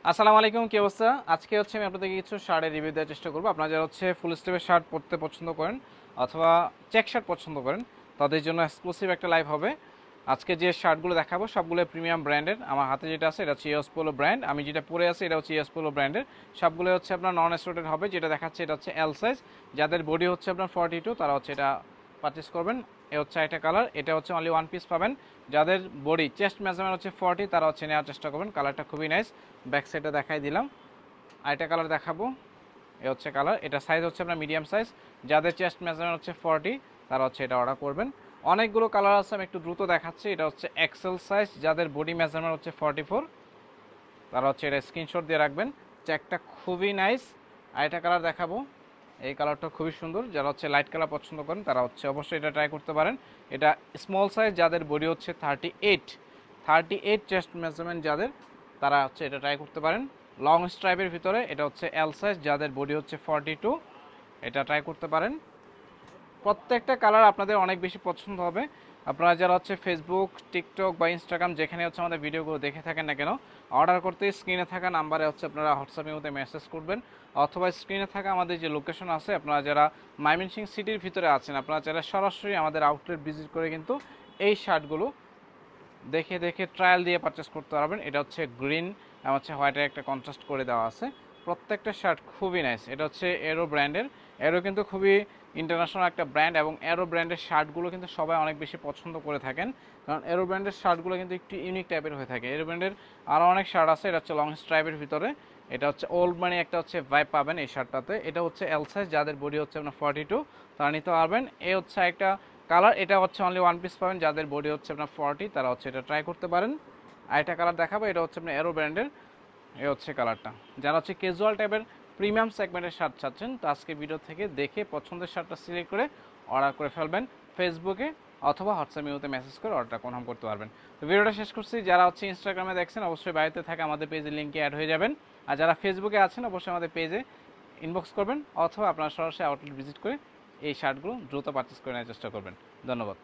আসসালামু আলাইকুম, কি অবস্থা? আজকে আমি আপনাদেরকে কিছু শার্টের রিভিউ দেওয়ার চেষ্টা করব। আপনারা যারা ফুল স্লিভের শার্ট পরতে পছন্দ করেন অথবা চেক শার্ট পছন্দ করেন, তাদের জন্য এক্সক্লুসিভ একটা লাইভ হবে। আজকে যে শার্টগুলো দেখাবো সবগুলো প্রিমিয়াম ব্র্যান্ডের। আমার হাতে যেটা আছে এটা হচ্ছে ইউএস পোলো ব্র্যান্ড, আমি যেটা পরে আছি এটা হচ্ছে ইউএস পোলো ব্র্যান্ডের। সবগুলো আপনার নন স্টোরেড হবে। যেটা দেখাচ্ছে এটা হচ্ছে এল সাইজ, যাদের বডি আপনার 42 তারা এটা পারচেস করবেন। এ একটা কালার, এটা অনলি ওয়ান পিস পাবেন। যাদের বডি চেস্ট মেজারমেন্ট 40 তারা নেওয়ার চেষ্টা করবেন। কালারটা খুবই নাইস। ব্যাক সাইডে দেখাই দিলাম। আরেকটা কালার দেখাবো, এ কালার, এটা সাইজ আপনার মিডিয়াম সাইজ। যাদের চেস্ট মেজারমেন্ট 40 তারা এটা অর্ডার করবেন। অনেকগুলো কালার আছে, আমি একটু দ্রুত দেখাচ্ছি। এটা এক্সেল সাইজ, যাদের বডি মেজারমেন্ট 44 তারা এটা স্ক্রিনশট দিয়ে রাখবেন। চেকটা খুবই নাইস। আরেকটা কালার দেখাবো, এই কালারটা খুবই সুন্দর। যারা লাইট কালার পছন্দ করেন তারা অবশ্যই এটা ট্রাই করতে পারেন। এটা স্মল সাইজ, যাদের বডি 38 চেস্ট মেজারমেন্ট যাদের, তারা এটা ট্রাই করতে পারেন। লং স্ট্রাইপের ভিতরে এটা এল সাইজ, যাদের বডি 42, এটা ট্রাই করতে পারেন। প্রত্যেকটা কালার আপনাদের অনেক বেশি পছন্দ হবে। আপনারা যারা ফেসবুক, টিকটক বা ইনস্টাগ্রাম যেখানে আমাদের ভিডিওগুলো দেখে থাকেন না কেন, অর্ডার করতে স্ক্রিনে থাকা নাম্বারে আপনারা হোয়াটসঅ্যাপের মধ্যে মেসেজ করবেন, অথবা স্ক্রিনে থাকা আমাদের যে লোকেশন আছে, আপনারা যারা ময়মনসিংহ সিটির ভিতরে আছেন, আপনারা যারা সরাসরি আমাদের আউটলেট ভিজিট করে কিন্তু এই শার্টগুলো দেখে দেখে ট্রায়াল দিয়ে পারচেস করতে পারবেন। এটা গ্রিন এবং হোয়াইটের একটা কন্ট্রাস্ট করে দেওয়া আছে। প্রত্যেকটা শার্ট খুবই নাইস। এটা এরো ব্র্যান্ডের। এরো কিন্তু খুবই ইন্টারন্যাশনাল একটা ব্র্যান্ড, এবং এরো ব্র্যান্ডের শার্টগুলো কিন্তু সবাই অনেক বেশি পছন্দ করে থাকেন, কারণ এরো ব্র্যান্ডের শার্টগুলো কিন্তু একটু ইউনিক টাইপের হয়ে থাকে। এরো ব্র্যান্ডের আরও অনেক শার্ট আছে। এটা লং স্ট্রাইপের ভিতরে, এটা ওল্ড মানি একটা ভাইব পাবেন এই শার্টটাতে। এটা এল সাইজ, যাদের বডি আপনার 42 তারা নিতে পারবেন। এ একটা কালার, এটা অনলি ওয়ান পিস পাবেন। যাদের বডি আপনার 40 তারা এটা ট্রাই করতে পারেন। আর একটা কালার দেখাবো, এটা আপনার এরো ব্র্যান্ডের। এ কালারটা, যারা ক্যাজুয়াল টাইপের প্রিমিয়াম সেগমেন্টের শার্ট চাচ্ছেন, তো আজকে ভিডিও থেকে দেখে পছন্দের শার্টটা সিলেক্ট করে অর্ডার করে ফেলবেন ফেসবুকে, অথবা হোয়াটসঅ্যাপ ইউতে মেসেজ করে অর্ডারটা কনফার্ম করতে পারবেন। তো ভিডিওটা শেষ করছি। যারা ইনস্টাগ্রামে দেখছেন, অবশ্যই বাড়িতে থাকে আমাদের পেজের লিঙ্কে অ্যাড হয়ে যাবেন। আর যারা ফেসবুকে আছেন, অবশ্যই আমাদের পেজে ইনবক্স করবেন, অথবা আপনারা সরাসরি আউটলেট ভিজিট করে এই শার্টগুলো দ্রুত পারচেস করে নেওয়ার চেষ্টা করবেন। ধন্যবাদ।